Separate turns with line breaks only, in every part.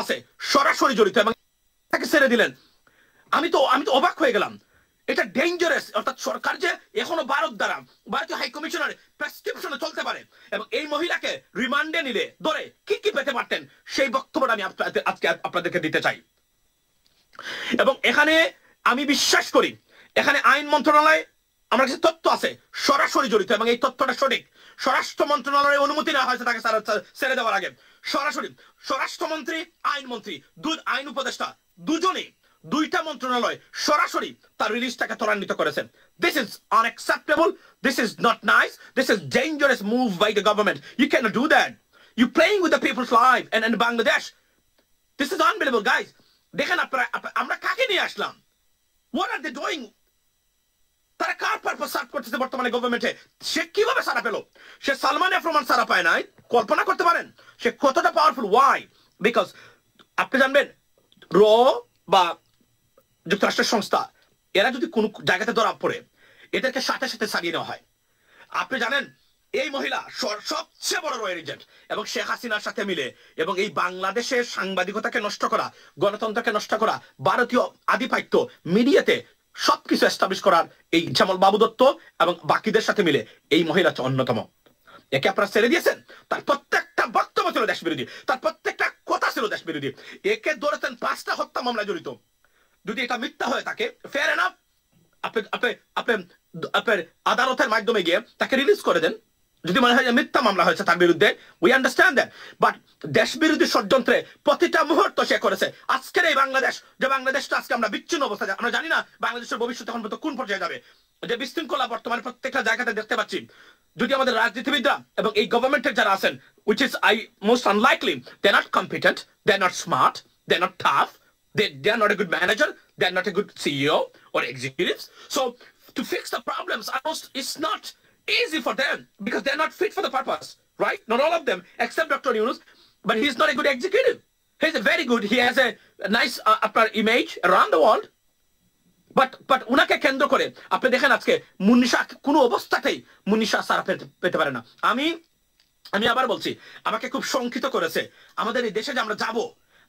আছে সরাসরি জড়িত এবং তাকে ছেড়ে দিলেন। আমি তো অবাক হয়ে গেলাম। এটা ডেঞ্জারাস। অর্থাৎ সরকার যে এখনো ভারতীয় হাই কমিশনার প্রেসক্রিপশনে চলতে পারে এবং এই মহিলাকে রিমান্ডে নিলে ধরে কি কি পেতে পারতেন সেই বক্তব্যটা আমি আজকে আপনাদেরকে দিতে চাই। এবং এখানে আমি বিশ্বাস করি এখানে আইন মন্ত্রণালয় আমার কাছে তথ্য আছে সরাসরি জড়িত এবং এই তথ্যটা সঠিক। স্বরাষ্ট্র মন্ত্রণালয়ের অনুমতি নেওয়া হয়েছে তাকে ছেড়ে দেওয়ার আগে। সরাসরি স্বরাষ্ট্রমন্ত্রী, আইনমন্ত্রী, আইন উপদেষ্টা দুজনেই দুইটা মন্ত্রণালয় সরাসরি তার রিলিজটাকে ত্বরান্বিত করেছেন। This is unacceptable. This is not nice. This is dangerous move by the government. You cannot do that. You're playing with the people's life and Bangladesh. This is unbelievable, guys. দেখেন আমরা কাকে নিয়ে আসলাম? What are they doing? তারা কার purpose serve করতেছে বর্তমানে গভর্নমেন্টে? সে কিভাবে সারা পেল? সে Salman F Rahman সারা পায় নাই। কল্পনা করতে পারেন সে কতটা পাওয়ারফুল? ওয়াই? বিকজ আপনি জানবেন র বা যুক্তরাষ্ট্রের সংস্থা এরা যদি কোন জায়গাতে ধরা পড়ে এদেরকে সাথে সাথে ছাড়িয়ে নেওয়া হয়। আপনি জানেন এই মহিলা সবচেয়ে বড় রয়ের এজেন্ট এবং শেখ হাসিনার সাথে মিলে এবং এই বাংলাদেশের সাংবাদিকতাকে নষ্ট করা, গণতন্ত্রকে নষ্ট করা, ভারতীয় আধিপত্য মিডিয়াতে সবকিছু এস্টাবলিশ করার এই জামাল বাবু দত্ত এবং বাকিদের সাথে মিলে এই মহিলা হচ্ছে অন্যতম। একে আপনারা ছেড়ে দিয়েছেন। তার প্রত্যেকটা বক্তব্য ছিল দেশ বিরোধী, তার প্রত্যেকটা কথা ছিল দেশ বিরোধী। একে ধরেছেন 5টা হত্যা মামলায় জড়িত। যদি এটা মিথ্যা হয়ে থাকে ফেয়ার এনাফ, আপনি আদালতের মাধ্যমে গিয়ে তাকে রিলিজ করে দেন। যদি মনে হয় যে মিথ্যা মামলা হয়েছে তার বিরুদ্ধে, উই আন্ডারস্ট্যান্ড দ্যাট, বাট দেশ বিরোধী ষড়যন্ত্রে প্রতিটা মুহূর্ত সে করেছে। আজকের এই বাংলাদেশ, যে বাংলাদেশটা আজকে আমরা বিচ্ছিন্ন অবস্থায়, আমরা জানি না বাংলাদেশের ভবিষ্যৎ এখন পর্যন্ত কোন পর্যায়ে যাবে। যে বিশৃঙ্খলা বর্তমানে প্রত্যেকটা জায়গাতে দেখতে পাচ্ছি, যদি আমাদের রাজনীতিবিদরা এবং এই গভর্নমেন্টের যারা আছেন, which is most unlikely, they're not competent, they're not smart, they're not tough, they're not a good manager, they're not a good CEO or executives. So to fix the problems, it's not easy for them because they're not fit for the purpose, right? Not all of them, except Dr. Yunus, but he's not a good executive. He's a very good, he has a nice image around the world. But উনাকে কেন্দ্র করে আপনি দেখেন আজকে মুন্নিশা কোনো অবস্থাতেই মুন্নিশা সারা পেতে পারে না। আমি আবার বলছি, আমাকে খুব শঙ্কিত করেছে আমাদের এই দেশে যে আমরা যাব,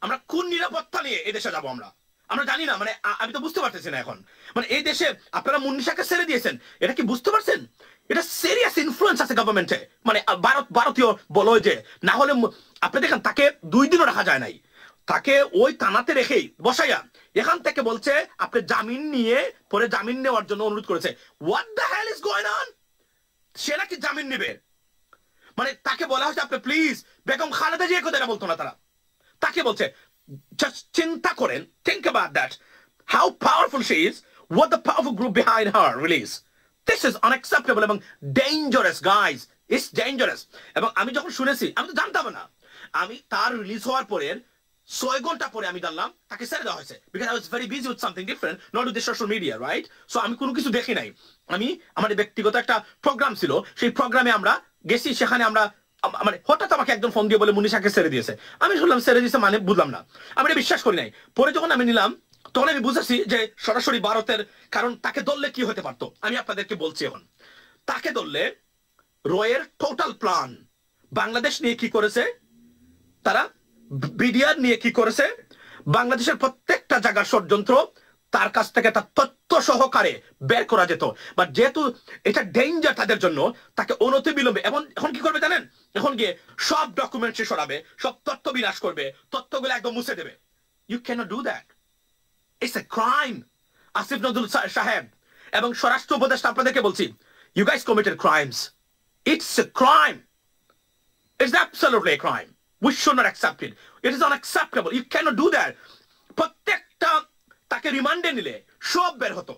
আমরা কোন নিরাপত্তা নিয়ে এই দেশে যাবো আমরা জানি না। মানে আমি তো বুঝতে পারতেছি না এখন। মানে এই দেশে আপনারা মুন্নিশাকে ছেড়ে দিয়েছেন, এটা কি বুঝতে পারছেন? এটা সিরিয়াস ইনফ্লুয়েন্স আছে গভর্নমেন্টে। মানে ভারতীয় বলয় যে না হলে আপনি দেখেন তাকে 2 দিনও রাখা যায় নাই। তাকে ওই থানাতে রেখেই বসাইয়া এখান থেকে বলছে আপনি জামিন নিয়ে পরে জামিন নেওয়ার জন্য অনুরোধ করেছে। What the hell is going on? সে নাকি জামিন নেবে। মানে তাকে বলা হচ্ছে আপনি প্লিজ, বেগম খালেদা জিয়া কথা বলতো না তারা, তাকে বলছে just চিন্তা করেন, think about that, how powerful she is, what the powerful group behind her release. This is unacceptable এবং dangerous, guys. It's dangerous. এবং আমি যখন শুনেছি, আমি তো জানতাম না, আমি তার রিলিজ হওয়ার পরে 6 ঘন্টা পরে আমি জানলাম তাকে ছেড়ে দেওয়া হয়েছে, because I was very busy with something different, not with the social media, right? So আমি কোনো কিছু দেখি নাই। আমি আমার ব্যক্তিগত একটা প্রোগ্রাম ছিল, সেই প্রোগ্রামে আমরা গেছি, সেখানে আমরা মানে হঠাৎ আমাকে একজন ফোন দিয়ে বলে মুন্নিশাকে ছেড়ে দিয়েছে। আমি শুনলাম ছেড়ে দিয়েছে মানে বুঝলাম না, আমি এটা বিশ্বাস করি নাই। পরে যখন আমি নিলাম তখন আমি বুঝেছি যে সরাসরি ভারতের, কারণ তাকে ধরলে কি হতে পারতো আমি আপনাদেরকে বলছি। এখন তাকে ধরলে রয়ের টোটাল প্ল্যান, বাংলাদেশ নিয়ে কি করেছে তারা, বিডিআর নিয়ে কি করেছে, বাংলাদেশের প্রত্যেকটা জায়গার ষড়যন্ত্র তার কাছ থেকে তার তথ্য সহকারে বের করা যেত। বাট যেহেতু এটা ডেঞ্জার তাদের জন্য, তাকে অনতি বিলম্বে এখন কি করবে জানেন? এখন গিয়ে সব ডকুমেন্ট সে সরাবে, সব তথ্য বিনাশ করবে, তথ্যগুলো একদম মুছে দেবে। You can't do that, it's a crime. Asif Nazrul সাহেব এবং স্বরাষ্ট্র উপদেষ্টা আপনাদেরকে বলছি, you guys committed crimes. It's a crime, it's absolutely a crime. We should not accept it. It is unacceptable. You cannot do that. প্রত্যেকটা তাকে রিমান্ডে নিলে সব বের হতো,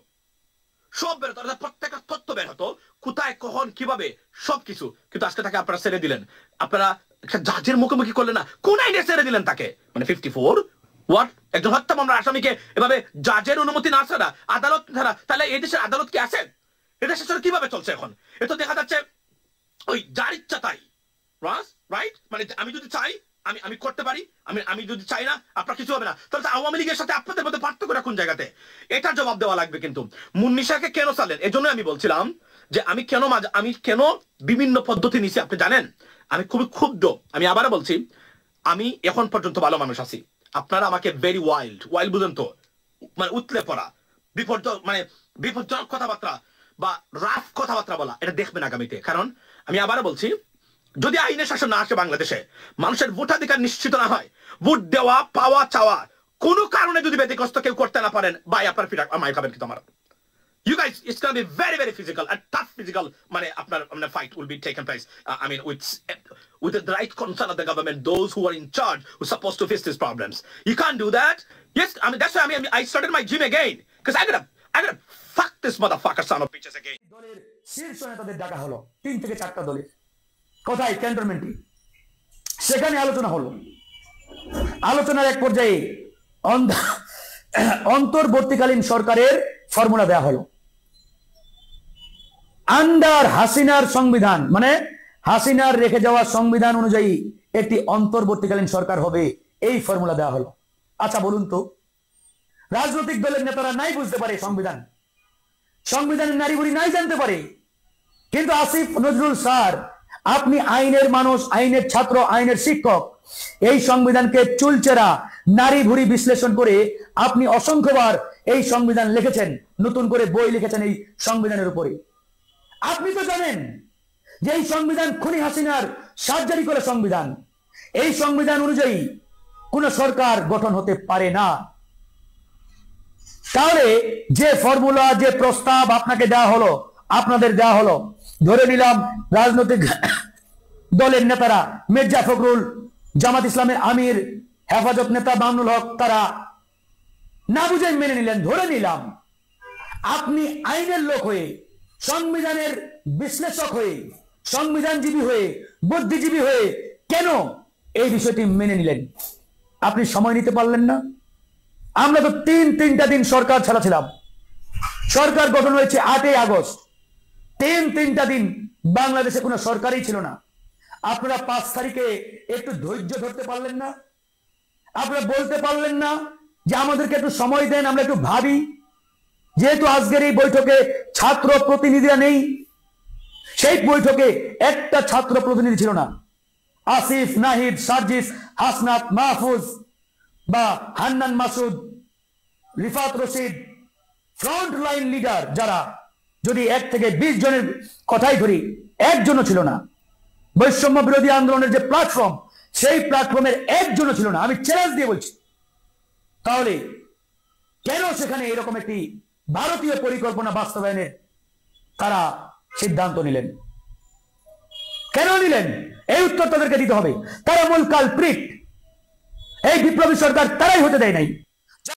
প্রত্যেকটা তথ্য বের হতো, কোথায় কখন কিভাবে সবকিছু। কিন্তু আজকে তাকে আপনারা ছেড়ে দিলেন, আপনারা একটা জাজের মুখোমুখি করলেন না। কোন আইনে ছেড়ে দিলেন তাকে? মানে 54 হোয়াট? একজন হত্যা মামলার আসামিকে এভাবে জাজের অনুমতি না ছাড়া, আদালত ছাড়া, তাহলে এই দেশের আদালত কি আছে? এই দেশের সাথে কিভাবে চলছে এখন? এ তো দেখা যাচ্ছে ওই যার ইচ্ছা তাই, রাইট? মানে আমি যদি চাই আমি করতে পারি, আমি যদি চাই না আপনার কিছু হবে না। তাহলে আওয়ামী লীগের সাথে আপনাদের মধ্যে পার্থক্য কোন জায়গাতে? এটা জবাব দেওয়া লাগবে। কিন্তু মুন্নিশাকে কেন চালেন? এজন্য আমি বলছিলাম যে আমি কেন বিভিন্ন পদ্ধতি নিছি। আপনি জানেন আমি খুবই ক্ষুব্ধ। আমি আবারও বলছি, আমি এখন পর্যন্ত ভালো মানুষ আছি, আপনারা আমাকে ভেরি ওয়াইল্ড বুঝেন তো, মানে উতলে পড়া, বিপজ্জনক কথাবার্তা বা রাফ কথাবার্তা বলা, এটা দেখবেন আগামীতে। কারণ আমি আবারও বলছি, যদি আইনের শাসন না আসে বাংলাদেশে, মানুষের ভোটাধিকার নিশ্চিত না হয়, ভোট দেওয়া পাওয়া চাওয়া কোনো কারণে যদি ব্যতিগ্রস্ত কেউ করতে না পারেন, ভাই আপনার ফিরা মাই খাবেন কিন্তু আমার। You guys, it's going to be very, very physical and tough physical. Fight will be taken place. With the right concern of the government, those who are in charge, who are supposed to face these problems. You can't do that. Yes, that's why I started my gym again, because I gotta fuck this motherfucker son of bitches again.
দলের শীর্ষ নেতাদের ডাকা হলো 3 থেকে 4টা দলের, কোথায়? ক্যান্টনমেন্টে। সেখানে আলোচনা হলো। আলোচনার এক পর্যায়ে অন্তর্বর্তীকালীন সরকারের ফর্মুলা দেয়া হলো। আন্ডার হাসিনার সংবিধান, মানে হাসিনার রেখে যাওয়া সংবিধান অনুযায়ী একটি অন্তর্বর্তীকালীন সরকার হবে, এই ফর্মুলা দেওয়া হলো। আচ্ছা বলুন তো, রাজনৈতিক দলের নেতারা নাই বুঝতে পারে সংবিধানের নারী বুড়ি নাই জানতে পারে, কিন্তু আসিফ নজরুল স্যার, আপনি আইনের মানুষ, আইনের ছাত্র, আইনের শিক্ষক, এই সংবিধানকে চুলচেরা নারী ভুড়ি বিশ্লেষণ করে আপনি অসংখ্যবার এই সংবিধান লিখেছেন, নতুন করে বই লিখেছেন এই সংবিধানের উপরে। আপনি তো জানেন যে এই সংবিধান খুনি হাসিনার সার্জারি করা সংবিধান। এই সংবিধান অনুযায়ী কোন সরকার গঠন হতে পারে না। তাহলে যে ফর্মুলা, যে প্রস্তাব আপনাকে দেওয়া হলো, আপনাদের দেওয়া হলো, ধরে নিলাম রাজনৈতিক দলের নেতারা, মির্জা ফখরুল, জামাত ইসলামের আমির, হেফাজত নেতা মামুনুল হক, তারা না বুঝে মেনে নিলেন। ধরে নিলাম আপনি আইনের লোক হয়ে, সংবিধানের বিশ্লেষক হয়ে, সংবিধানজীবী হয়ে, বুদ্ধিজীবী হয়ে কেন এই বিষয়টি মেনে নিলেন? আপনি সময় নিতে পারলেন না? আমরা তো তিনটা দিন সরকার ছাড়া ছিলাম। সরকার গঠন হয়েছে 8ই আগস্ট। তিনটা দিন বাংলাদেশে কোনো সরকারই ছিল না। আপনারা 5 তারিখে একটু ধৈর্য ধরতে পারলেন না? আপনারা বলতে পারলেন না যে আমাদেরকে একটু সময় দেন, আমরা একটু ভাবি? যেহেতু আজকের এই বৈঠকে ছাত্র প্রতিনিধিরা নেই, সেই বৈঠকে একটা ছাত্র প্রতিনিধি ছিল না। আসিফ, নাহিদ, সার্জিস, হাসনাত, মাহফুজ বা Hannan Masud, Rifat Rashid, front line leader যারা, যদি 1 থেকে 20 জনের কথাই ধরি, একজনও ছিল না। বৈষম্য বিরোধী আন্দোলনের যে প্ল্যাটফর্ম, সেই প্ল্যাটফর্মের একজনও ছিল না। আমি চ্যালেঞ্জ দিয়ে বলছি। তাহলে কেন সেখানে এরকম একটি ভারতীয় পরিকল্পনা বাস্তবায়নের তারা সিদ্ধান্ত নিলেন? কেন নিলেন? এই উত্তর তাদেরকে দিতে হবে। তারা মূল কালপ্রিট। এই বিপ্লবী সরকার তারাই হতে দেয় নাই।